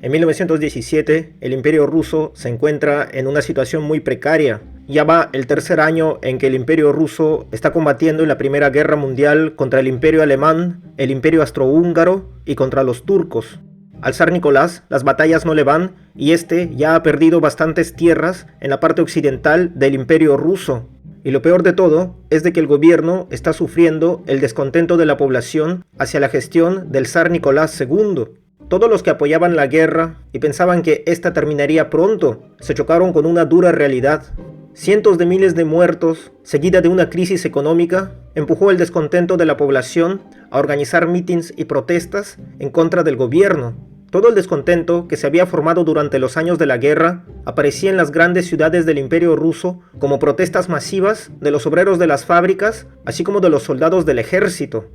En 1917, el Imperio ruso se encuentra en una situación muy precaria. Ya va el tercer año en que el Imperio ruso está combatiendo en la Primera Guerra Mundial contra el Imperio alemán, el Imperio austrohúngaro y contra los turcos. Al zar Nicolás las batallas no le van y este ya ha perdido bastantes tierras en la parte occidental del Imperio ruso. Y lo peor de todo es de que el gobierno está sufriendo el descontento de la población hacia la gestión del zar Nicolás II. Todos los que apoyaban la guerra y pensaban que esta terminaría pronto, se chocaron con una dura realidad. Cientos de miles de muertos, seguida de una crisis económica, empujó el descontento de la población a organizar mítines y protestas en contra del gobierno. Todo el descontento que se había formado durante los años de la guerra aparecía en las grandes ciudades del Imperio ruso como protestas masivas de los obreros de las fábricas, así como de los soldados del ejército.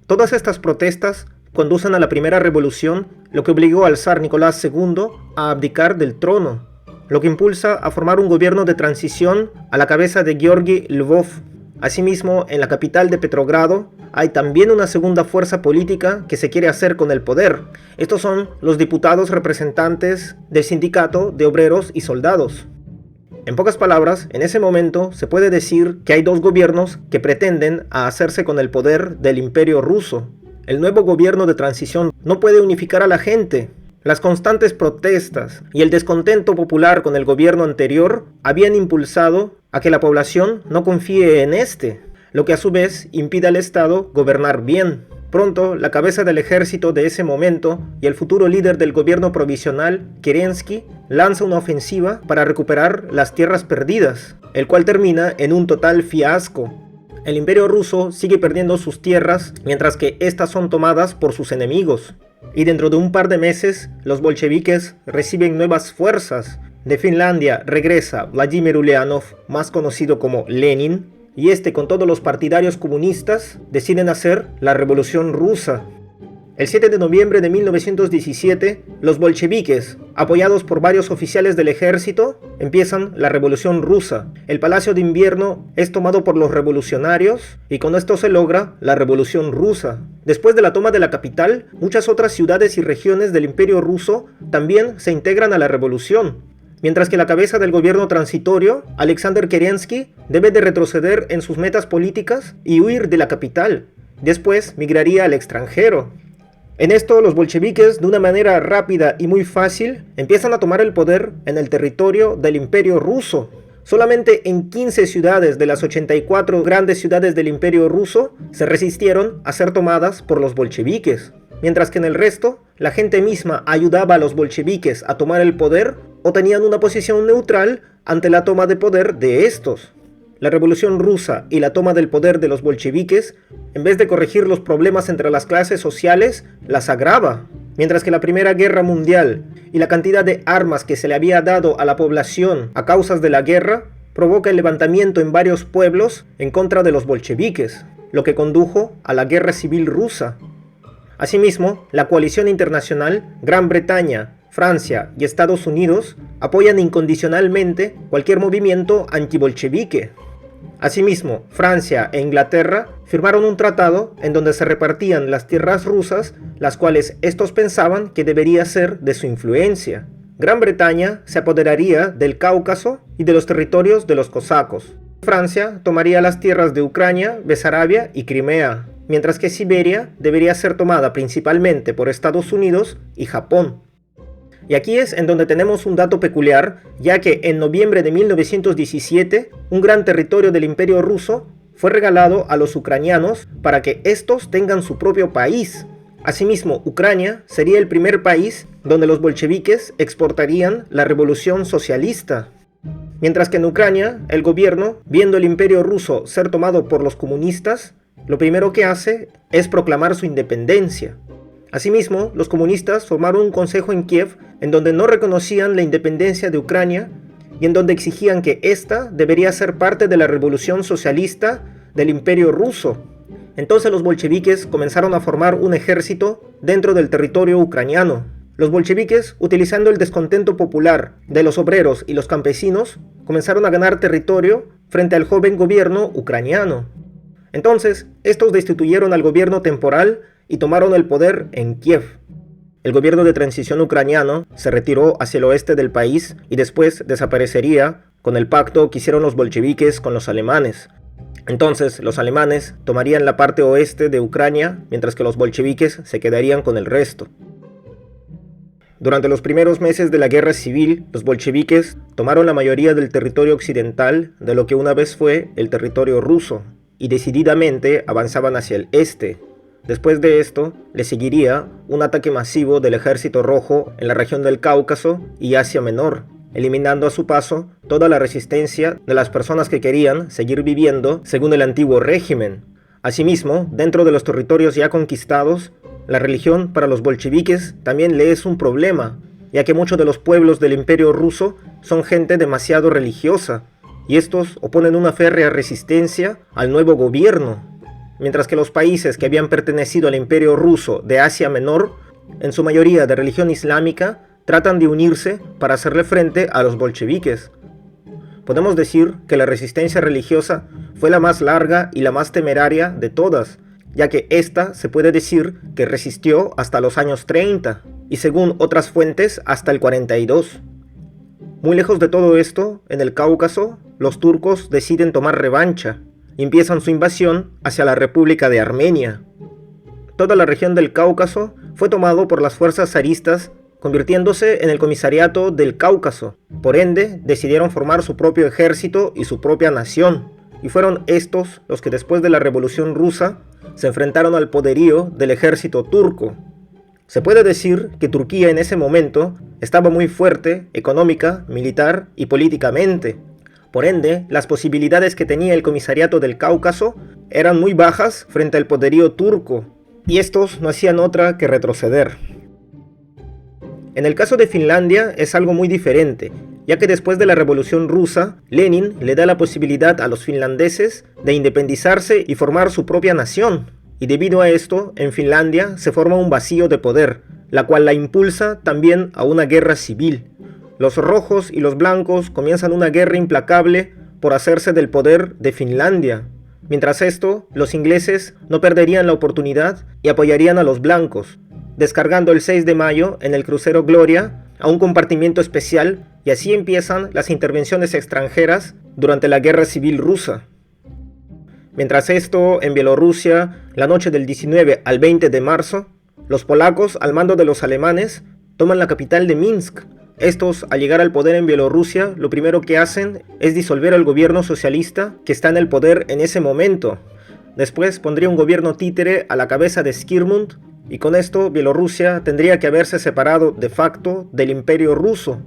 Todas estas protestas conducen a la primera revolución, lo que obligó al zar Nicolás II a abdicar del trono, lo que impulsa a formar un gobierno de transición a la cabeza de Georgi Lvov. Asimismo, en la capital de Petrogrado hay también una segunda fuerza política que se quiere hacer con el poder. Estos son los diputados representantes del sindicato de obreros y soldados. En pocas palabras, en ese momento se puede decir que hay dos gobiernos que pretenden a hacerse con el poder del Imperio ruso. El nuevo gobierno de transición no puede unificar a la gente. Las constantes protestas y el descontento popular con el gobierno anterior habían impulsado a que la población no confíe en este, lo que a su vez impide al Estado gobernar bien. Pronto, la cabeza del ejército de ese momento y el futuro líder del gobierno provisional, Kerensky, lanza una ofensiva para recuperar las tierras perdidas, el cual termina en un total fiasco. El Imperio ruso sigue perdiendo sus tierras mientras que estas son tomadas por sus enemigos. Y dentro de un par de meses, los bolcheviques reciben nuevas fuerzas. De Finlandia regresa Vladimir Ulyanov, más conocido como Lenin, y este con todos los partidarios comunistas deciden hacer la Revolución Rusa. El 7 de noviembre de 1917, los bolcheviques, apoyados por varios oficiales del ejército, empiezan la Revolución Rusa. El Palacio de Invierno es tomado por los revolucionarios y con esto se logra la Revolución Rusa. Después de la toma de la capital, muchas otras ciudades y regiones del Imperio ruso también se integran a la revolución. Mientras que la cabeza del gobierno transitorio, Alexander Kerensky, debe de retroceder en sus metas políticas y huir de la capital. Después migraría al extranjero. En esto, los bolcheviques, de una manera rápida y muy fácil, empiezan a tomar el poder en el territorio del Imperio ruso. Solamente en 15 ciudades de las 84 grandes ciudades del Imperio ruso se resistieron a ser tomadas por los bolcheviques, mientras que en el resto, la gente misma ayudaba a los bolcheviques a tomar el poder o tenían una posición neutral ante la toma de poder de estos. La Revolución Rusa y la toma del poder de los bolcheviques, en vez de corregir los problemas entre las clases sociales, las agrava. Mientras que la Primera Guerra Mundial y la cantidad de armas que se le había dado a la población a causas de la guerra, provoca el levantamiento en varios pueblos en contra de los bolcheviques, lo que condujo a la Guerra Civil Rusa. Asimismo, la coalición internacional, Gran Bretaña, Francia y Estados Unidos, apoyan incondicionalmente cualquier movimiento antibolchevique. Asimismo, Francia e Inglaterra firmaron un tratado en donde se repartían las tierras rusas, las cuales estos pensaban que debería ser de su influencia. Gran Bretaña se apoderaría del Cáucaso y de los territorios de los cosacos. Francia tomaría las tierras de Ucrania, Besarabia y Crimea, mientras que Siberia debería ser tomada principalmente por Estados Unidos y Japón. Y aquí es en donde tenemos un dato peculiar, ya que en noviembre de 1917, un gran territorio del Imperio ruso fue regalado a los ucranianos para que estos tengan su propio país. Asimismo, Ucrania sería el primer país donde los bolcheviques exportarían la revolución socialista. Mientras que en Ucrania, el gobierno, viendo el Imperio ruso ser tomado por los comunistas, lo primero que hace es proclamar su independencia. Asimismo, los comunistas formaron un consejo en Kiev en donde no reconocían la independencia de Ucrania y en donde exigían que ésta debería ser parte de la revolución socialista del Imperio ruso. Entonces los bolcheviques comenzaron a formar un ejército dentro del territorio ucraniano. Los bolcheviques, utilizando el descontento popular de los obreros y los campesinos, comenzaron a ganar territorio frente al joven gobierno ucraniano. Entonces, estos destituyeron al gobierno temporal y tomaron el poder en Kiev. el gobierno de transición ucraniano se retiró hacia el oeste del país y después desaparecería con el pacto que hicieron los bolcheviques con los alemanes. Entonces, los alemanes tomarían la parte oeste de Ucrania, mientras que los bolcheviques se quedarían con el resto. Durante los primeros meses de la guerra civil, los bolcheviques tomaron la mayoría del territorio occidental de lo que una vez fue el territorio ruso, y decididamente avanzaban hacia el este. Después de esto, le seguiría un ataque masivo del Ejército Rojo en la región del Cáucaso y Asia Menor, eliminando a su paso toda la resistencia de las personas que querían seguir viviendo según el antiguo régimen. Asimismo, dentro de los territorios ya conquistados, la religión para los bolcheviques también le es un problema, ya que muchos de los pueblos del Imperio Ruso son gente demasiado religiosa, y estos oponen una férrea resistencia al nuevo gobierno, mientras que los países que habían pertenecido al Imperio Ruso de Asia Menor, en su mayoría de religión islámica, tratan de unirse para hacerle frente a los bolcheviques. Podemos decir que la resistencia religiosa fue la más larga y la más temeraria de todas, ya que esta se puede decir que resistió hasta los años 30, y según otras fuentes hasta el 42. Muy lejos de todo esto, en el Cáucaso, los turcos deciden tomar revancha, y empiezan su invasión hacia la República de Armenia. Toda la región del Cáucaso fue tomado por las fuerzas zaristas, convirtiéndose en el Comisariato del Cáucaso. Por ende, decidieron formar su propio ejército y su propia nación, y fueron estos los que después de la Revolución Rusa se enfrentaron al poderío del ejército turco. Se puede decir que Turquía en ese momento estaba muy fuerte económica, militar y políticamente. Por ende, las posibilidades que tenía el Comisariato del Cáucaso eran muy bajas frente al poderío turco, y estos no hacían otra que retroceder. En el caso de Finlandia es algo muy diferente, ya que después de la Revolución Rusa, Lenin le da la posibilidad a los finlandeses de independizarse y formar su propia nación, y debido a esto, en Finlandia se forma un vacío de poder, la cual la impulsa también a una guerra civil. Los rojos y los blancos comienzan una guerra implacable por hacerse del poder de Finlandia. Mientras esto, los ingleses no perderían la oportunidad y apoyarían a los blancos, descargando el 6 de mayo en el crucero Gloria a un compartimiento especial, y así empiezan las intervenciones extranjeras durante la Guerra Civil Rusa. Mientras esto, en Bielorrusia, la noche del 19 al 20 de marzo, los polacos, al mando de los alemanes, toman la capital de Minsk. Estos, al llegar al poder en Bielorrusia, lo primero que hacen es disolver al gobierno socialista que está en el poder en ese momento. Después pondría un gobierno títere a la cabeza de Skirmund, y con esto Bielorrusia tendría que haberse separado de facto del Imperio Ruso.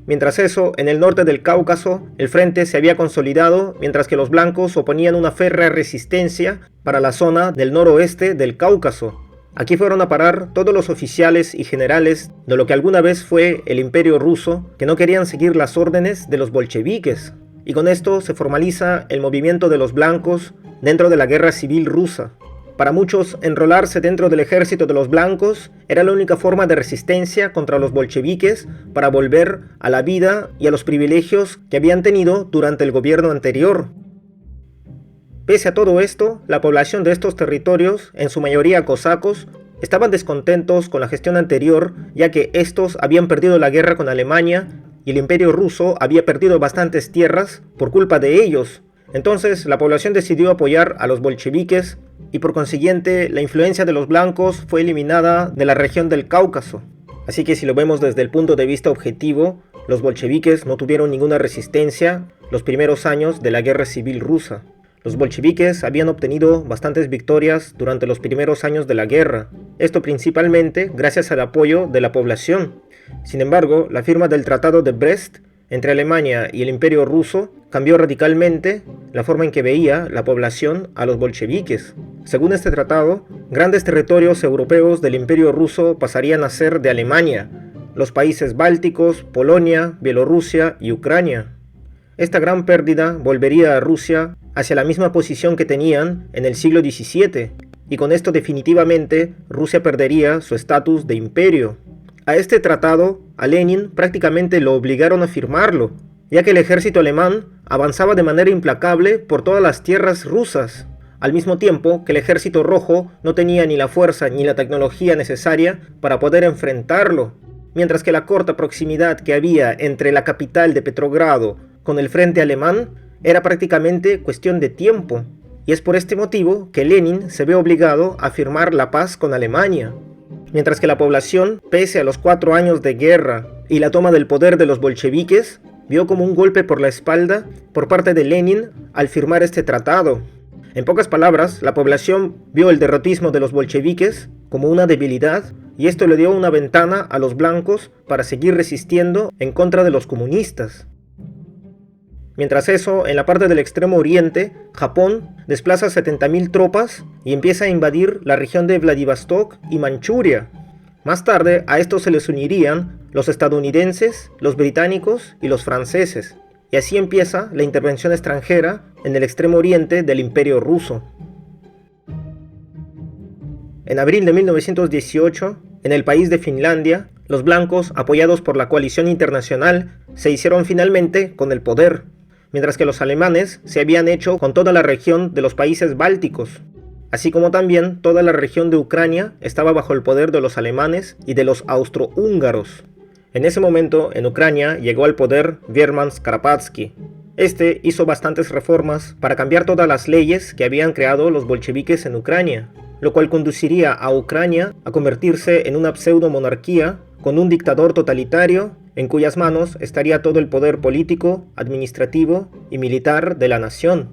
Mientras eso, en el norte del Cáucaso, el frente se había consolidado, mientras que los blancos oponían una férrea resistencia para la zona del noroeste del Cáucaso. Aquí fueron a parar todos los oficiales y generales de lo que alguna vez fue el Imperio Ruso, que no querían seguir las órdenes de los bolcheviques. Y con esto se formaliza el movimiento de los blancos dentro de la Guerra Civil Rusa. Para muchos, enrolarse dentro del ejército de los blancos era la única forma de resistencia contra los bolcheviques para volver a la vida y a los privilegios que habían tenido durante el gobierno anterior. Pese a todo esto, la población de estos territorios, en su mayoría cosacos, estaban descontentos con la gestión anterior, ya que estos habían perdido la guerra con Alemania y el Imperio Ruso había perdido bastantes tierras por culpa de ellos. Entonces, la población decidió apoyar a los bolcheviques y por consiguiente la influencia de los blancos fue eliminada de la región del Cáucaso. Así que si lo vemos desde el punto de vista objetivo, los bolcheviques no tuvieron ninguna resistencia los primeros años de la Guerra Civil Rusa. Los bolcheviques habían obtenido bastantes victorias durante los primeros años de la guerra, esto principalmente gracias al apoyo de la población. Sin embargo, la firma del Tratado de Brest entre Alemania y el Imperio Ruso cambió radicalmente la forma en que veía la población a los bolcheviques. Según este tratado, grandes territorios europeos del Imperio Ruso pasarían a ser de Alemania, los países bálticos, Polonia, Bielorrusia y Ucrania. Esta gran pérdida volvería a Rusia hacia la misma posición que tenían en el siglo XVII, y con esto definitivamente Rusia perdería su estatus de imperio. A este tratado, a Lenin prácticamente lo obligaron a firmarlo, ya que el ejército alemán avanzaba de manera implacable por todas las tierras rusas. al mismo tiempo que el ejército rojo no tenía ni la fuerza ni la tecnología necesaria para poder enfrentarlo, mientras que la corta proximidad que había entre la capital de Petrogrado con el frente alemán era prácticamente cuestión de tiempo, y es por este motivo que Lenin se ve obligado a firmar la paz con Alemania. Mientras que la población, pese a los 4 años de guerra y la toma del poder de los bolcheviques, vio como un golpe por la espalda por parte de Lenin al firmar este tratado. En pocas palabras, la población vio el derrotismo de los bolcheviques como una debilidad, y esto le dio una ventana a los blancos para seguir resistiendo en contra de los comunistas. Mientras eso, en la parte del extremo oriente, Japón desplaza 70.000 tropas y empieza a invadir la región de Vladivostok y Manchuria. Más tarde, a esto se les unirían los estadounidenses, los británicos y los franceses. Y así empieza la intervención extranjera en el extremo oriente del Imperio Ruso. En abril de 1918, en el país de Finlandia, los blancos, apoyados por la coalición internacional, se hicieron finalmente con el poder, mientras que los alemanes se habían hecho con toda la región de los países bálticos, así como también toda la región de Ucrania estaba bajo el poder de los alemanes y de los austrohúngaros. En ese momento, en Ucrania, llegó al poder Viermans Karapatsky. Este hizo bastantes reformas para cambiar todas las leyes que habían creado los bolcheviques en Ucrania, lo cual conduciría a Ucrania a convertirse en una pseudo-monarquía con un dictador totalitario en cuyas manos estaría todo el poder político, administrativo y militar de la nación.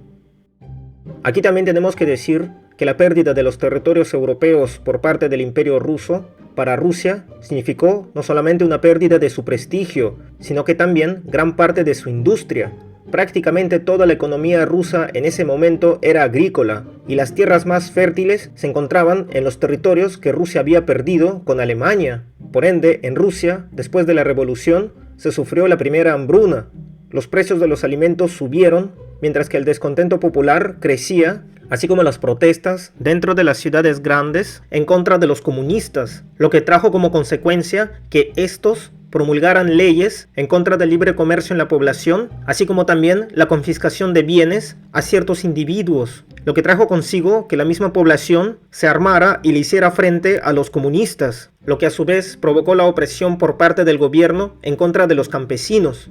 Aquí también tenemos que decir que la pérdida de los territorios europeos por parte del Imperio Ruso para Rusia significó no solamente una pérdida de su prestigio, sino que también gran parte de su industria. Prácticamente toda la economía rusa en ese momento era agrícola, y las tierras más fértiles se encontraban en los territorios que Rusia había perdido con Alemania. Por ende, en Rusia, después de la revolución, se sufrió la primera hambruna. Los precios de los alimentos subieron, mientras que el descontento popular crecía, así como las protestas dentro de las ciudades grandes en contra de los comunistas, lo que trajo como consecuencia que estos promulgaran leyes en contra del libre comercio en la población, así como también la confiscación de bienes a ciertos individuos, lo que trajo consigo que la misma población se armara y le hiciera frente a los comunistas, lo que a su vez provocó la opresión por parte del gobierno en contra de los campesinos.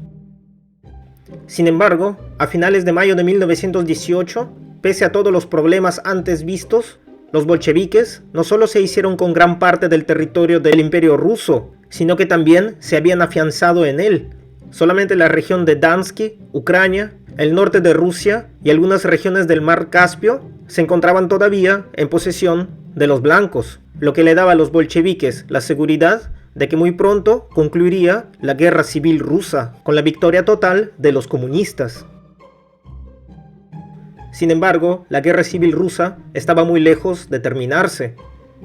Sin embargo, a finales de mayo de 1918, pese a todos los problemas antes vistos, los bolcheviques no solo se hicieron con gran parte del territorio del Imperio Ruso, sino que también se habían afianzado en él. Solamente la región de Dansky, Ucrania, el norte de Rusia y algunas regiones del mar Caspio se encontraban todavía en posesión de los blancos, lo que le daba a los bolcheviques la seguridad de que muy pronto concluiría la guerra civil rusa con la victoria total de los comunistas. Sin embargo, la guerra civil rusa estaba muy lejos de terminarse.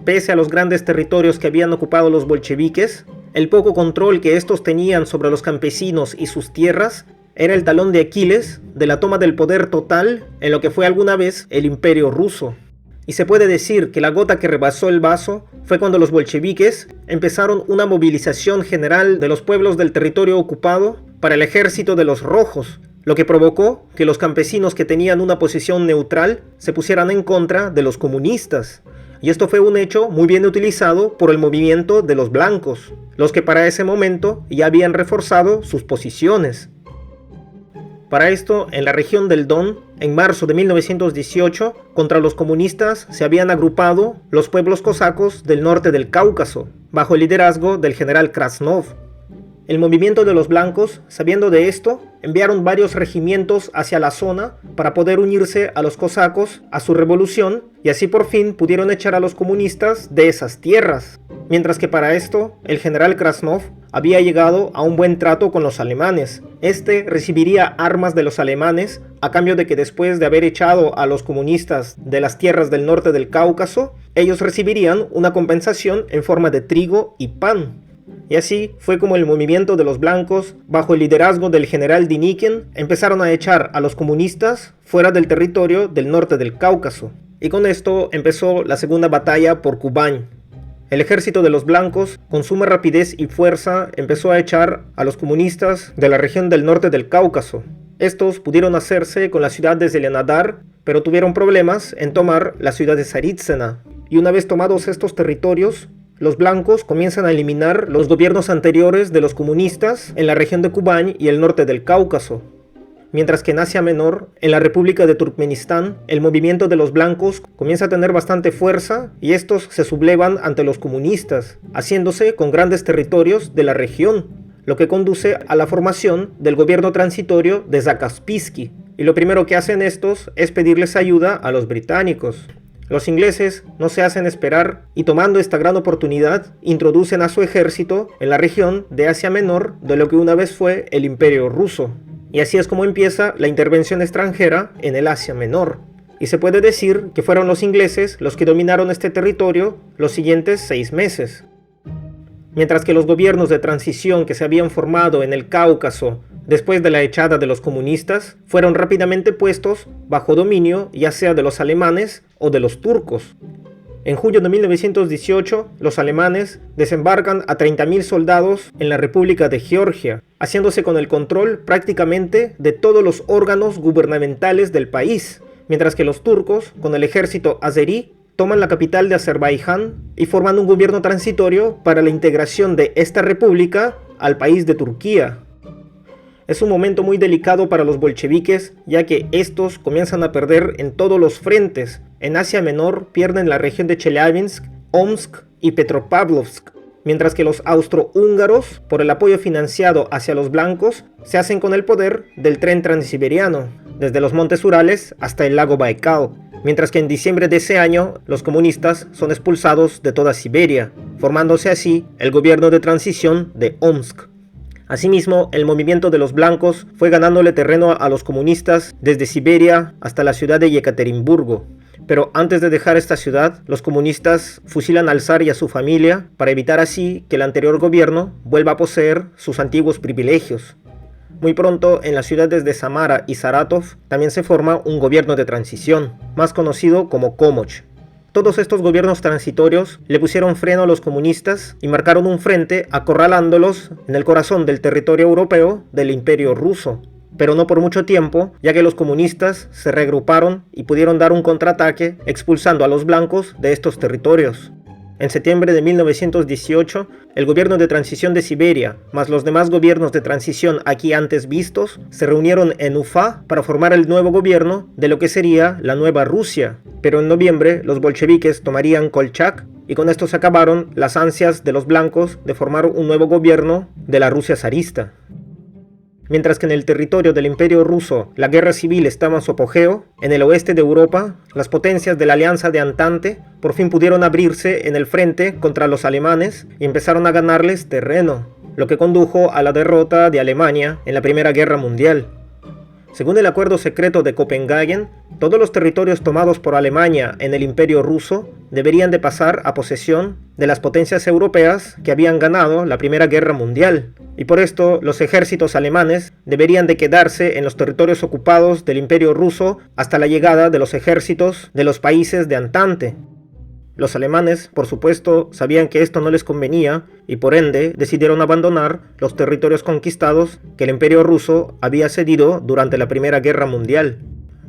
Pese a los grandes territorios que habían ocupado los bolcheviques, el poco control que estos tenían sobre los campesinos y sus tierras era el talón de Aquiles de la toma del poder total en lo que fue alguna vez el Imperio Ruso. Y se puede decir que la gota que rebasó el vaso fue cuando los bolcheviques empezaron una movilización general de los pueblos del territorio ocupado para el ejército de los rojos, lo que provocó que los campesinos que tenían una posición neutral se pusieran en contra de los comunistas. Y esto fue un hecho muy bien utilizado por el movimiento de los blancos, los que para ese momento ya habían reforzado sus posiciones. Para esto, en la región del Don, en marzo de 1918, contra los comunistas se habían agrupado los pueblos cosacos del norte del Cáucaso, bajo el liderazgo del general Krasnov. El movimiento de los blancos, sabiendo de esto, enviaron varios regimientos hacia la zona para poder unirse a los cosacos a su revolución, y así por fin pudieron echar a los comunistas de esas tierras. Mientras que para esto, el general Krasnov había llegado a un buen trato con los alemanes. Este recibiría armas de los alemanes a cambio de que después de haber echado a los comunistas de las tierras del norte del Cáucaso, ellos recibirían una compensación en forma de trigo y pan. Y así fue como el movimiento de los blancos, bajo el liderazgo del general Dinikin, empezaron a echar a los comunistas fuera del territorio del norte del Cáucaso. Y con esto empezó la segunda batalla por Kubán. El ejército de los blancos, con suma rapidez y fuerza, empezó a echar a los comunistas de la región del norte del Cáucaso. Estos pudieron hacerse con la ciudad de Zelenadar, pero tuvieron problemas en tomar la ciudad de Saritsena. Y una vez tomados estos territorios, los blancos comienzan a eliminar los gobiernos anteriores de los comunistas en la región de Kubán y el norte del Cáucaso. Mientras que en Asia Menor, en la República de Turkmenistán, el movimiento de los blancos comienza a tener bastante fuerza y estos se sublevan ante los comunistas, haciéndose con grandes territorios de la región, lo que conduce a la formación del gobierno transitorio de Zakaspilski. Y lo primero que hacen estos es pedirles ayuda a los británicos. Los ingleses no se hacen esperar y tomando esta gran oportunidad, introducen a su ejército en la región de Asia Menor de lo que una vez fue el Imperio Ruso. Y así es como empieza la intervención extranjera en el Asia Menor. Y se puede decir que fueron los ingleses los que dominaron este territorio los siguientes 6 meses. Mientras que los gobiernos de transición que se habían formado en el Cáucaso después de la echada de los comunistas fueron rápidamente puestos bajo dominio ya sea de los alemanes o de los turcos. En julio de 1918, los alemanes desembarcan a 30.000 soldados en la República de Georgia, haciéndose con el control prácticamente de todos los órganos gubernamentales del país, mientras que los turcos, con el ejército azerí, toman la capital de Azerbaiyán y forman un gobierno transitorio para la integración de esta república al país de Turquía. Es un momento muy delicado para los bolcheviques, ya que estos comienzan a perder en todos los frentes. En Asia Menor pierden la región de Chelyabinsk, Omsk y Petropavlovsk, mientras que los austrohúngaros, por el apoyo financiado hacia los blancos, se hacen con el poder del tren transiberiano, desde los montes Urales hasta el lago Baikal. Mientras que en diciembre de ese año, los comunistas son expulsados de toda Siberia, formándose así el gobierno de transición de Omsk. Asimismo, el movimiento de los blancos fue ganándole terreno a los comunistas desde Siberia hasta la ciudad de Yekaterinburgo. Pero antes de dejar esta ciudad, los comunistas fusilan al zar y a su familia para evitar así que el anterior gobierno vuelva a poseer sus antiguos privilegios. Muy pronto, en las ciudades de Samara y Saratov también se forma un gobierno de transición, más conocido como Komoch. Todos estos gobiernos transitorios le pusieron freno a los comunistas y marcaron un frente acorralándolos en el corazón del territorio europeo del Imperio Ruso. Pero no por mucho tiempo, ya que los comunistas se reagruparon y pudieron dar un contraataque expulsando a los blancos de estos territorios. En septiembre de 1918, el gobierno de transición de Siberia, más los demás gobiernos de transición aquí antes vistos, se reunieron en Ufa para formar el nuevo gobierno de lo que sería la Nueva Rusia. Pero en noviembre, los bolcheviques tomarían Kolchak y con esto se acabaron las ansias de los blancos de formar un nuevo gobierno de la Rusia zarista. Mientras que en el territorio del Imperio Ruso la guerra civil estaba en su apogeo, en el oeste de Europa, las potencias de la Alianza de Antante por fin pudieron abrirse en el frente contra los alemanes y empezaron a ganarles terreno, lo que condujo a la derrota de Alemania en la Primera Guerra Mundial. Según el acuerdo secreto de Copenhague, todos los territorios tomados por Alemania en el Imperio Ruso deberían de pasar a posesión de las potencias europeas que habían ganado la Primera Guerra Mundial, y por esto los ejércitos alemanes deberían de quedarse en los territorios ocupados del Imperio Ruso hasta la llegada de los ejércitos de los países de Antante. Los alemanes, por supuesto, sabían que esto no les convenía y por ende decidieron abandonar los territorios conquistados que el Imperio Ruso había cedido durante la Primera Guerra Mundial,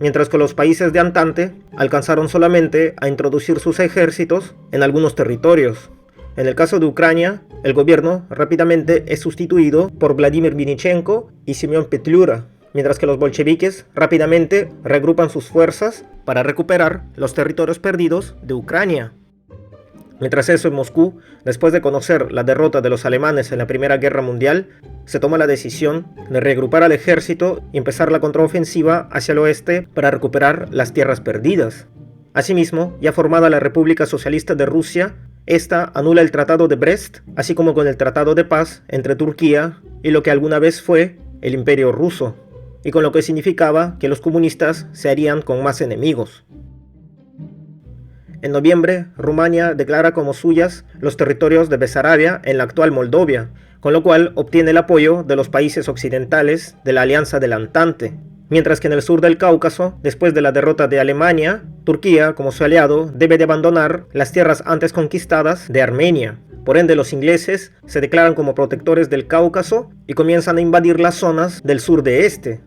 mientras que los países de Antante alcanzaron solamente a introducir sus ejércitos en algunos territorios. En el caso de Ucrania, el gobierno rápidamente es sustituido por Vladimir Vinichenko y Simeón Petliura, mientras que los bolcheviques rápidamente regrupan sus fuerzas para recuperar los territorios perdidos de Ucrania. Mientras eso, en Moscú, después de conocer la derrota de los alemanes en la Primera Guerra Mundial, se toma la decisión de reagrupar al ejército y empezar la contraofensiva hacia el oeste para recuperar las tierras perdidas. Asimismo, ya formada la República Socialista de Rusia, esta anula el Tratado de Brest, así como con el Tratado de Paz entre Turquía y lo que alguna vez fue el Imperio Ruso, y con lo que significaba que los comunistas se harían con más enemigos. En noviembre, Rumania declara como suyas los territorios de Besarabia en la actual Moldovia, con lo cual obtiene el apoyo de los países occidentales de la Alianza del Antante. Mientras que en el sur del Cáucaso, después de la derrota de Alemania, Turquía, como su aliado, debe de abandonar las tierras antes conquistadas de Armenia. Por ende, los ingleses se declaran como protectores del Cáucaso y comienzan a invadir las zonas del sur de este.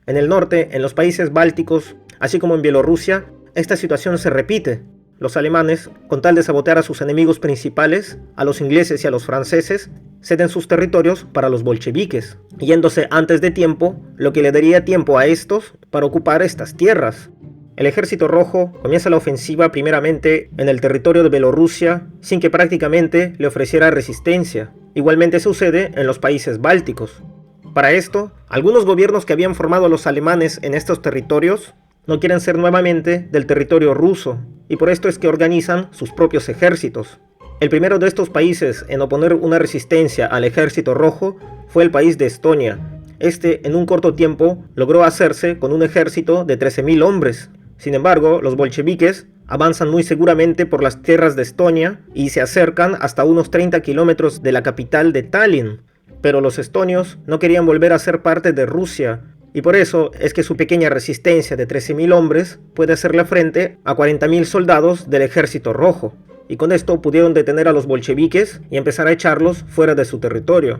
En el norte, en los países bálticos, así como en Bielorrusia, esta situación se repite. Los alemanes, con tal de sabotear a sus enemigos principales, a los ingleses y a los franceses, ceden sus territorios para los bolcheviques, yéndose antes de tiempo, lo que le daría tiempo a estos para ocupar estas tierras. El Ejército Rojo comienza la ofensiva primeramente en el territorio de Bielorrusia sin que prácticamente le ofreciera resistencia. Igualmente sucede en los países bálticos. Para esto, algunos gobiernos que habían formado a los alemanes en estos territorios no quieren ser nuevamente del territorio ruso, y por esto es que organizan sus propios ejércitos. El primero de estos países en oponer una resistencia al Ejército Rojo fue el país de Estonia. Este, en un corto tiempo, logró hacerse con un ejército de 13.000 hombres. Sin embargo, los bolcheviques avanzan muy seguramente por las tierras de Estonia y se acercan hasta unos 30 kilómetros de la capital de Tallinn. Pero los estonios no querían volver a ser parte de Rusia, y por eso es que su pequeña resistencia de 13.000 hombres puede hacerle frente a 40.000 soldados del Ejército Rojo, y con esto pudieron detener a los bolcheviques y empezar a echarlos fuera de su territorio.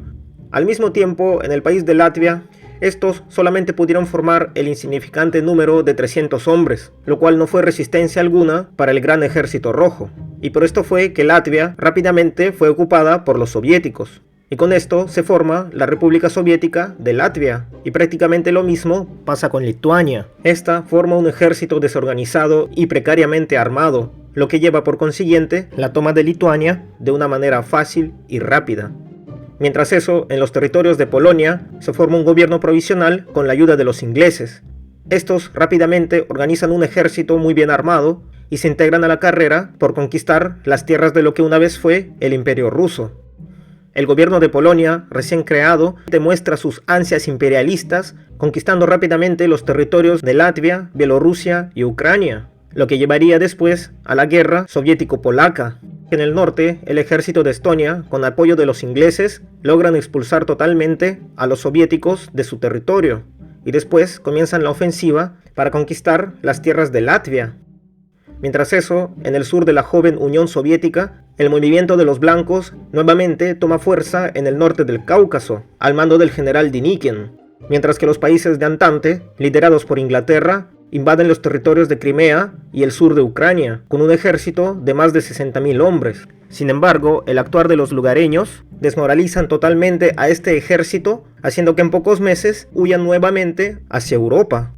Al mismo tiempo, en el país de Latvia, estos solamente pudieron formar el insignificante número de 300 hombres, lo cual no fue resistencia alguna para el gran Ejército Rojo, y por esto fue que Latvia rápidamente fue ocupada por los soviéticos. Y con esto se forma la República Soviética de Latvia, y prácticamente lo mismo pasa con Lituania. Esta forma un ejército desorganizado y precariamente armado, lo que lleva por consiguiente la toma de Lituania de una manera fácil y rápida. Mientras eso, en los territorios de Polonia se forma un gobierno provisional con la ayuda de los ingleses. Estos rápidamente organizan un ejército muy bien armado y se integran a la carrera por conquistar las tierras de lo que una vez fue el Imperio Ruso. El gobierno de Polonia, recién creado, demuestra sus ansias imperialistas, conquistando rápidamente los territorios de Latvia, Bielorrusia y Ucrania, lo que llevaría después a la guerra soviético-polaca. En el norte, el ejército de Estonia, con apoyo de los ingleses, logran expulsar totalmente a los soviéticos de su territorio, y después comienzan la ofensiva para conquistar las tierras de Latvia. Mientras eso, en el sur de la joven Unión Soviética, el movimiento de los blancos nuevamente toma fuerza en el norte del Cáucaso, al mando del general Denikin, mientras que los países de Antante, liderados por Inglaterra, invaden los territorios de Crimea y el sur de Ucrania, con un ejército de más de 60.000 hombres. Sin embargo, el actuar de los lugareños desmoralizan totalmente a este ejército, haciendo que en pocos meses huyan nuevamente hacia Europa.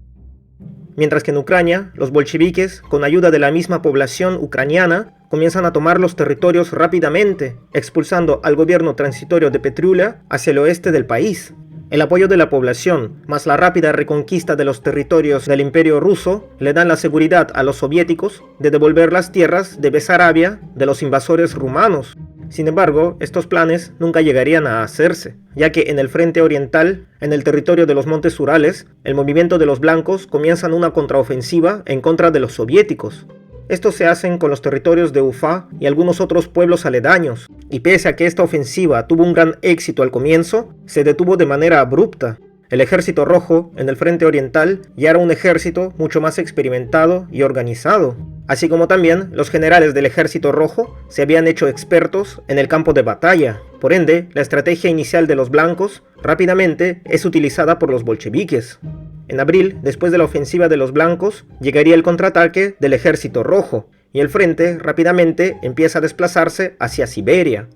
Mientras que en Ucrania, los bolcheviques, con ayuda de la misma población ucraniana, comienzan a tomar los territorios rápidamente, expulsando al gobierno transitorio de Petliura hacia el oeste del país. El apoyo de la población, más la rápida reconquista de los territorios del Imperio Ruso, le dan la seguridad a los soviéticos de devolver las tierras de Besarabia de los invasores rumanos. Sin embargo, estos planes nunca llegarían a hacerse, ya que en el frente oriental, en el territorio de los Montes Urales, el movimiento de los blancos comienzan una contraofensiva en contra de los soviéticos. Estos se hacen con los territorios de Ufa y algunos otros pueblos aledaños, y pese a que esta ofensiva tuvo un gran éxito al comienzo, se detuvo de manera abrupta. El Ejército Rojo, en el frente oriental, ya era un ejército mucho más experimentado y organizado, así como también los generales del Ejército Rojo se habían hecho expertos en el campo de batalla. Por ende, la estrategia inicial de los blancos rápidamente es utilizada por los bolcheviques. En abril, después de la ofensiva de los blancos, llegaría el contraataque del Ejército Rojo, y el frente rápidamente empieza a desplazarse hacia Siberia.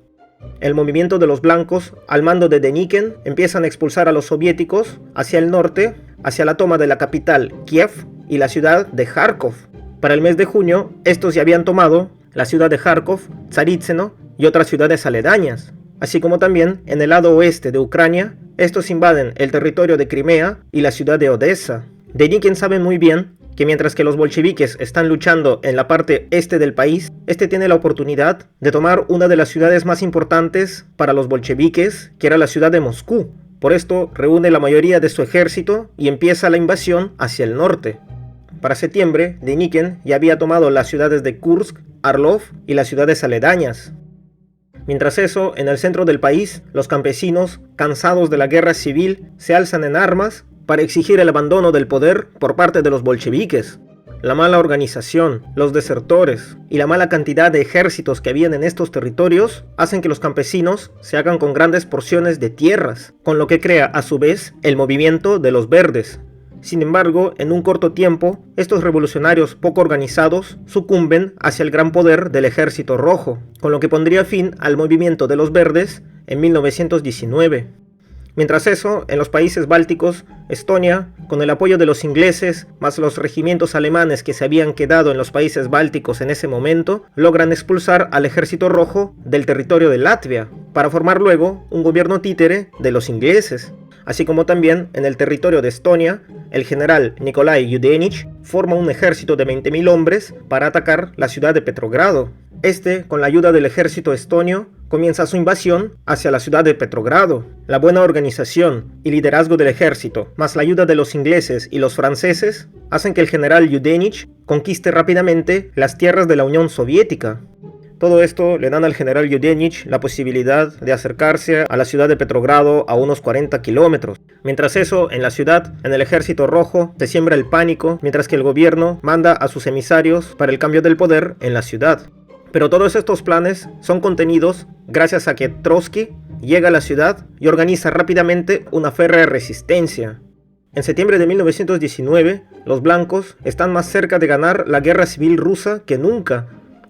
El movimiento de los blancos, al mando de Denikin, empiezan a expulsar a los soviéticos hacia el norte, hacia la toma de la capital Kiev y la ciudad de Kharkov. Para el mes de junio, estos ya habían tomado la ciudad de Kharkov, Tsarítseno y otras ciudades aledañas, así como también en el lado oeste de Ucrania. Estos invaden el territorio de Crimea y la ciudad de Odessa. Denikin sabe muy bien que mientras que los bolcheviques están luchando en la parte este del país, este tiene la oportunidad de tomar una de las ciudades más importantes para los bolcheviques, que era la ciudad de Moscú. Por esto reúne la mayoría de su ejército y empieza la invasión hacia el norte. Para septiembre, Denikin ya había tomado las ciudades de Kursk, Arlov y las ciudades aledañas. Mientras eso, en el centro del país, los campesinos, cansados de la guerra civil, se alzan en armas para exigir el abandono del poder por parte de los bolcheviques. La mala organización, los desertores y la mala cantidad de ejércitos que habían en estos territorios hacen que los campesinos se hagan con grandes porciones de tierras, con lo que crea a su vez el movimiento de los verdes. Sin embargo, en un corto tiempo, estos revolucionarios poco organizados sucumben hacia el gran poder del Ejército Rojo, con lo que pondría fin al movimiento de los Verdes en 1919. Mientras eso, en los países bálticos, Estonia, con el apoyo de los ingleses, más los regimientos alemanes que se habían quedado en los países bálticos en ese momento, logran expulsar al Ejército Rojo del territorio de Latvia, para formar luego un gobierno títere de los ingleses. Así como también en el territorio de Estonia, el general Nikolai Yudenich forma un ejército de 20.000 hombres para atacar la ciudad de Petrogrado. Este, con la ayuda del ejército estonio, comienza su invasión hacia la ciudad de Petrogrado. La buena organización y liderazgo del ejército, más la ayuda de los ingleses y los franceses, hacen que el general Yudenich conquiste rápidamente las tierras de la Unión Soviética. Todo esto le dan al general Yudenich la posibilidad de acercarse a la ciudad de Petrogrado a unos 40 kilómetros. Mientras eso, en la ciudad, en el Ejército Rojo, se siembra el pánico, mientras que el gobierno manda a sus emisarios para el cambio del poder en la ciudad. Pero todos estos planes son contenidos gracias a que Trotsky llega a la ciudad y organiza rápidamente una férrea resistencia. En septiembre de 1919, los blancos están más cerca de ganar la guerra civil rusa que nunca.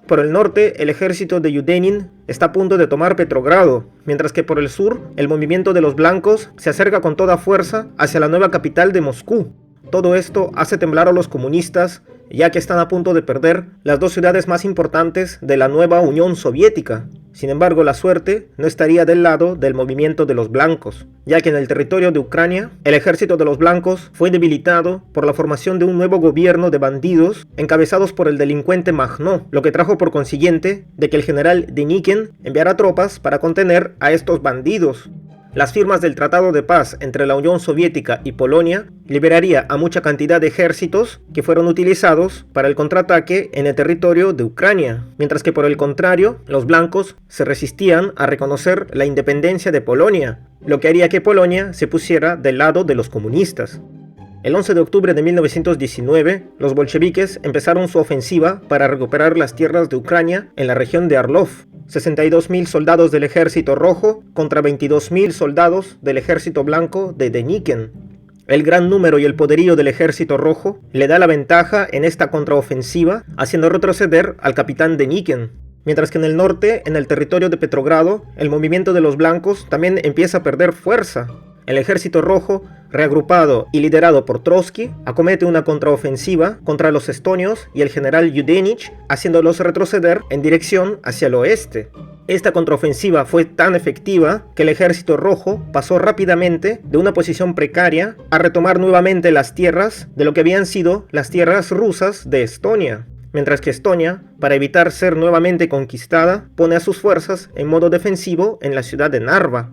Por el norte, el ejército de Yudenin está a punto de tomar Petrogrado, mientras que por el sur, el movimiento de los blancos se acerca con toda fuerza hacia la nueva capital de Moscú. Todo esto hace temblar a los comunistas, ya que están a punto de perder las dos ciudades más importantes de la nueva Unión Soviética. Sin embargo, la suerte no estaría del lado del movimiento de los blancos, ya que en el territorio de Ucrania, el ejército de los blancos fue debilitado por la formación de un nuevo gobierno de bandidos encabezados por el delincuente Makhno, lo que trajo por consiguiente de que el general Denikin enviara tropas para contener a estos bandidos. Las firmas del Tratado de Paz entre la Unión Soviética y Polonia liberaría a mucha cantidad de ejércitos que fueron utilizados para el contraataque en el territorio de Ucrania, mientras que por el contrario, los blancos se resistían a reconocer la independencia de Polonia, lo que haría que Polonia se pusiera del lado de los comunistas. El 11 de octubre de 1919, los bolcheviques empezaron su ofensiva para recuperar las tierras de Ucrania en la región de Arlov. 62.000 soldados del Ejército Rojo contra 22.000 soldados del Ejército Blanco de Denikin. El gran número y el poderío del Ejército Rojo le da la ventaja en esta contraofensiva, haciendo retroceder al capitán Denikin. Mientras que en el norte, en el territorio de Petrogrado, el movimiento de los blancos también empieza a perder fuerza. El Ejército Rojo, reagrupado y liderado por Trotsky, acomete una contraofensiva contra los estonios y el general Yudenich, haciéndolos retroceder en dirección hacia el oeste. Esta contraofensiva fue tan efectiva que el Ejército Rojo pasó rápidamente de una posición precaria a retomar nuevamente las tierras de lo que habían sido las tierras rusas de Estonia. Mientras que Estonia, para evitar ser nuevamente conquistada, pone a sus fuerzas en modo defensivo en la ciudad de Narva.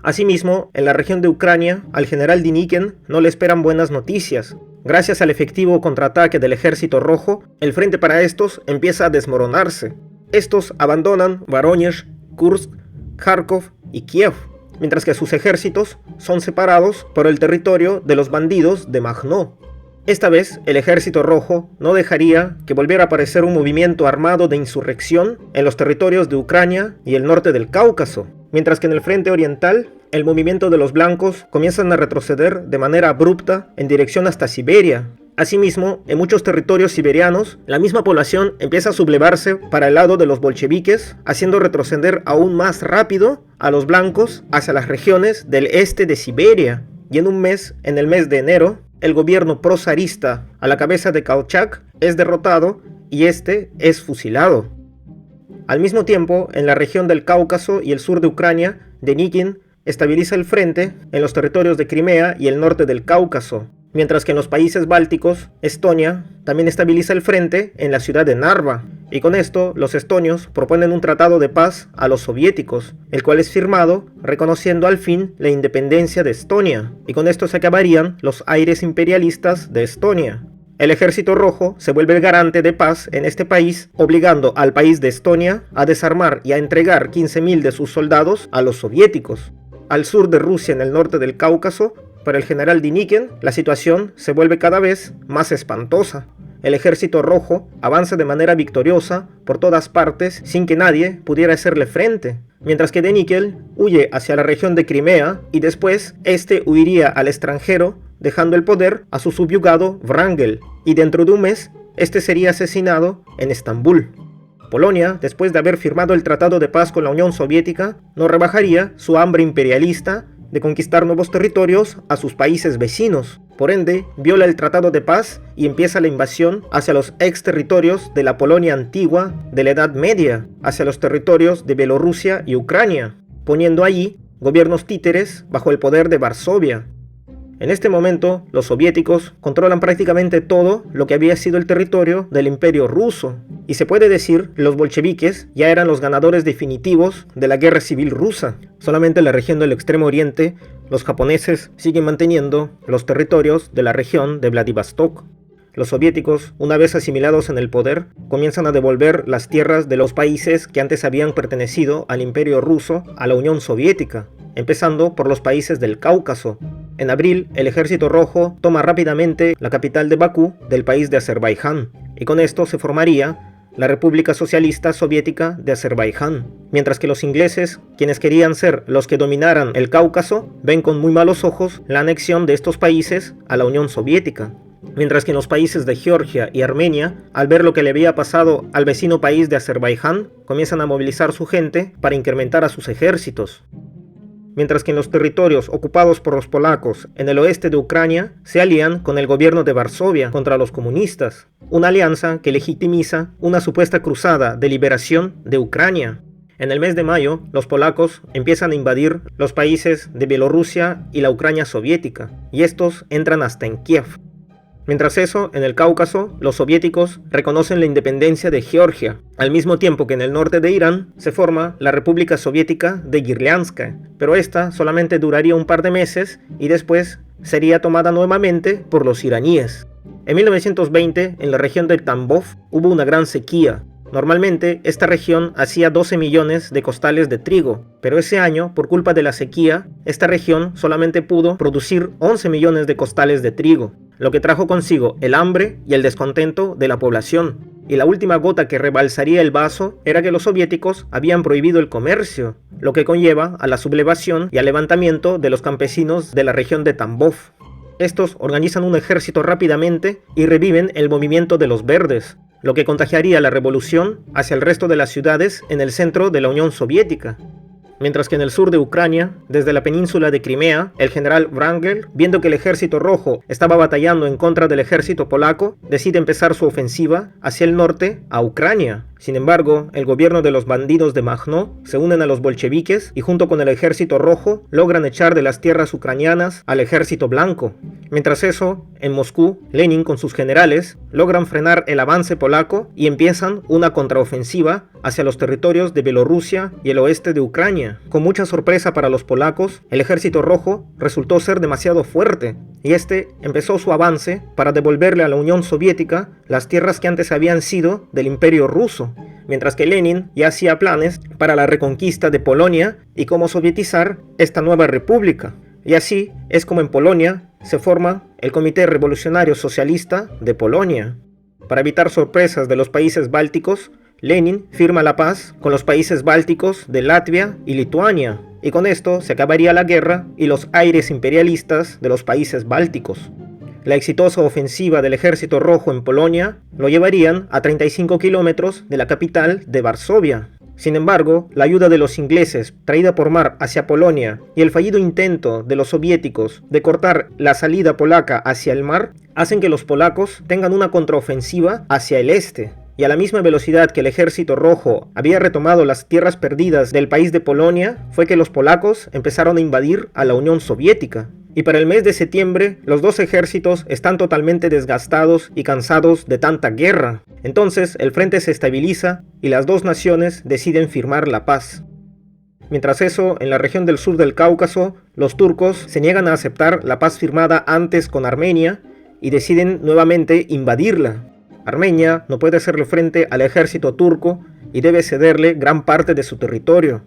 Asimismo, en la región de Ucrania, al general Denikin no le esperan buenas noticias. Gracias al efectivo contraataque del Ejército Rojo, el frente para estos empieza a desmoronarse. Estos abandonan Voronezh, Kursk, Kharkov y Kiev, mientras que sus ejércitos son separados por el territorio de los bandidos de Makhno. Esta vez, el Ejército Rojo no dejaría que volviera a aparecer un movimiento armado de insurrección en los territorios de Ucrania y el norte del Cáucaso, mientras que en el frente oriental, el movimiento de los blancos comienzan a retroceder de manera abrupta en dirección hasta Siberia. Asimismo, en muchos territorios siberianos, la misma población empieza a sublevarse para el lado de los bolcheviques, haciendo retroceder aún más rápido a los blancos hacia las regiones del este de Siberia. Y en un mes, en el mes de enero, el gobierno prosarista a la cabeza de Kolchak es derrotado y este es fusilado. Al mismo tiempo, en la región del Cáucaso y el sur de Ucrania, Denikin estabiliza el frente en los territorios de Crimea y el norte del Cáucaso, mientras que en los países bálticos, Estonia también estabiliza el frente en la ciudad de Narva, y con esto los estonios proponen un tratado de paz a los soviéticos, el cual es firmado reconociendo al fin la independencia de Estonia, y con esto se acabarían los aires imperialistas de Estonia. El Ejército Rojo se vuelve el garante de paz en este país, obligando al país de Estonia a desarmar y a entregar 15.000 de sus soldados a los soviéticos. Al sur de Rusia, en el norte del Cáucaso, para el general Denikin, la situación se vuelve cada vez más espantosa. El Ejército Rojo avanza de manera victoriosa por todas partes sin que nadie pudiera hacerle frente, mientras que Denikin huye hacia la región de Crimea y después este huiría al extranjero, dejando el poder a su subyugado Wrangel, y dentro de un mes, este sería asesinado en Estambul. Polonia, después de haber firmado el Tratado de Paz con la Unión Soviética, no rebajaría su hambre imperialista de conquistar nuevos territorios a sus países vecinos. Por ende, viola el Tratado de Paz y empieza la invasión hacia los ex territorios de la Polonia antigua de la Edad Media, hacia los territorios de Bielorrusia y Ucrania, poniendo allí gobiernos títeres bajo el poder de Varsovia. En este momento, los soviéticos controlan prácticamente todo lo que había sido el territorio del Imperio Ruso, y se puede decir que los bolcheviques ya eran los ganadores definitivos de la Guerra Civil Rusa. Solamente en la región del Extremo Oriente, los japoneses siguen manteniendo los territorios de la región de Vladivostok. Los soviéticos, una vez asimilados en el poder, comienzan a devolver las tierras de los países que antes habían pertenecido al Imperio Ruso a la Unión Soviética, empezando por los países del Cáucaso. En abril, el Ejército Rojo toma rápidamente la capital de Bakú del país de Azerbaiyán, y con esto se formaría la República Socialista Soviética de Azerbaiyán, mientras que los ingleses, quienes querían ser los que dominaran el Cáucaso, ven con muy malos ojos la anexión de estos países a la Unión Soviética. Mientras que en los países de Georgia y Armenia, al ver lo que le había pasado al vecino país de Azerbaiyán, comienzan a movilizar su gente para incrementar a sus ejércitos. Mientras que en los territorios ocupados por los polacos en el oeste de Ucrania, se alían con el gobierno de Varsovia contra los comunistas, una alianza que legitimiza una supuesta cruzada de liberación de Ucrania. En el mes de mayo, los polacos empiezan a invadir los países de Bielorrusia y la Ucrania soviética, y estos entran hasta en Kiev. Mientras eso, en el Cáucaso, los soviéticos reconocen la independencia de Georgia, al mismo tiempo que en el norte de Irán se forma la República Soviética de Girlianska, pero esta solamente duraría un par de meses y después sería tomada nuevamente por los iraníes. En 1920, en la región de Tambov, hubo una gran sequía. Normalmente, esta región hacía 12 millones de costales de trigo, pero ese año, por culpa de la sequía, esta región solamente pudo producir 11 millones de costales de trigo, lo que trajo consigo el hambre y el descontento de la población. Y la última gota que rebalsaría el vaso era que los soviéticos habían prohibido el comercio, lo que conlleva a la sublevación y al levantamiento de los campesinos de la región de Tambov. Estos organizan un ejército rápidamente y reviven el movimiento de los verdes, lo que contagiaría la revolución hacia el resto de las ciudades en el centro de la Unión Soviética. Mientras que en el sur de Ucrania, desde la península de Crimea, el general Wrangel, viendo que el ejército rojo estaba batallando en contra del ejército polaco, decide empezar su ofensiva hacia el norte, a Ucrania. Sin embargo, el gobierno de los bandidos de Makhno se unen a los bolcheviques y junto con el ejército rojo logran echar de las tierras ucranianas al ejército blanco. Mientras eso, en Moscú, Lenin con sus generales logran frenar el avance polaco y empiezan una contraofensiva hacia los territorios de Bielorrusia y el oeste de Ucrania. Con mucha sorpresa para los polacos, el ejército rojo resultó ser demasiado fuerte y este empezó su avance para devolverle a la Unión Soviética las tierras que antes habían sido del Imperio Ruso, mientras que Lenin ya hacía planes para la reconquista de Polonia y cómo sovietizar esta nueva república. Y así es como en Polonia se forma el Comité Revolucionario Socialista de Polonia. Para evitar sorpresas de los países bálticos, Lenin firma la paz con los países bálticos de Latvia y Lituania, y con esto se acabaría la guerra y los aires imperialistas de los países bálticos. La exitosa ofensiva del Ejército Rojo en Polonia lo llevarían a 35 kilómetros de la capital de Varsovia. Sin embargo, la ayuda de los ingleses traída por mar hacia Polonia y el fallido intento de los soviéticos de cortar la salida polaca hacia el mar hacen que los polacos tengan una contraofensiva hacia el este. Y a la misma velocidad que el Ejército Rojo había retomado las tierras perdidas del país de Polonia, fue que los polacos empezaron a invadir a la Unión Soviética. Y para el mes de septiembre, los dos ejércitos están totalmente desgastados y cansados de tanta guerra. Entonces, el frente se estabiliza y las dos naciones deciden firmar la paz. Mientras eso, en la región del sur del Cáucaso, los turcos se niegan a aceptar la paz firmada antes con Armenia y deciden nuevamente invadirla. Armenia no puede hacerle frente al ejército turco y debe cederle gran parte de su territorio.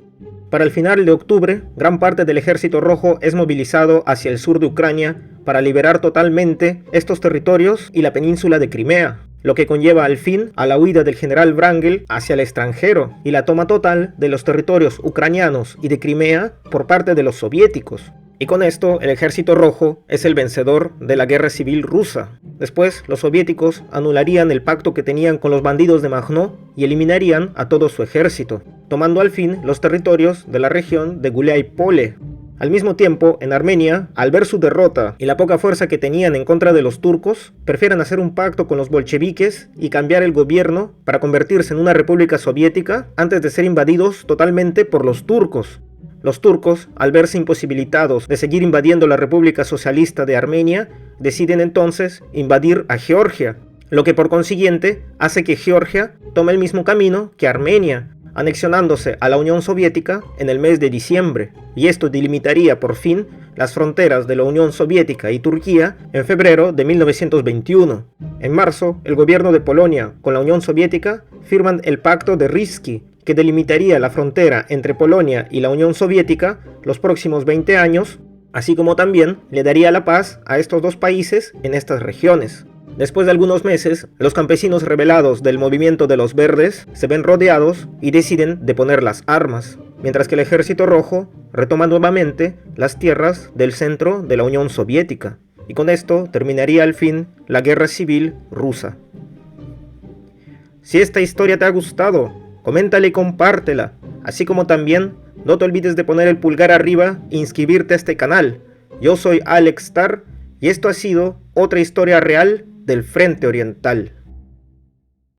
Para el final de octubre, gran parte del ejército rojo es movilizado hacia el sur de Ucrania para liberar totalmente estos territorios y la península de Crimea, lo que conlleva al fin a la huida del general Wrangel hacia el extranjero y la toma total de los territorios ucranianos y de Crimea por parte de los soviéticos. Y con esto el Ejército Rojo es el vencedor de la Guerra Civil Rusa. Después, los soviéticos anularían el pacto que tenían con los bandidos de Makhno y eliminarían a todo su ejército, tomando al fin los territorios de la región de Guliái-Pole. Al mismo tiempo, en Armenia, al ver su derrota y la poca fuerza que tenían en contra de los turcos, prefieren hacer un pacto con los bolcheviques y cambiar el gobierno para convertirse en una república soviética antes de ser invadidos totalmente por los turcos. Los turcos, al verse imposibilitados de seguir invadiendo la República Socialista de Armenia, deciden entonces invadir a Georgia, lo que por consiguiente hace que Georgia tome el mismo camino que Armenia, anexionándose a la Unión Soviética en el mes de diciembre, y esto delimitaría por fin las fronteras de la Unión Soviética y Turquía en febrero de 1921. En marzo, el gobierno de Polonia con la Unión Soviética firman el Pacto de Rysky, que delimitaría la frontera entre Polonia y la Unión Soviética los próximos 20 años, así como también le daría la paz a estos dos países en estas regiones. Después de algunos meses, los campesinos rebelados del movimiento de los Verdes se ven rodeados y deciden deponer las armas, mientras que el Ejército Rojo retoma nuevamente las tierras del centro de la Unión Soviética. Y con esto terminaría al fin la Guerra Civil Rusa. Si esta historia te ha gustado, coméntala y compártela, así como también no te olvides de poner el pulgar arriba e inscribirte a este canal. Yo soy Alex Tar y esto ha sido otra historia real del Frente Oriental.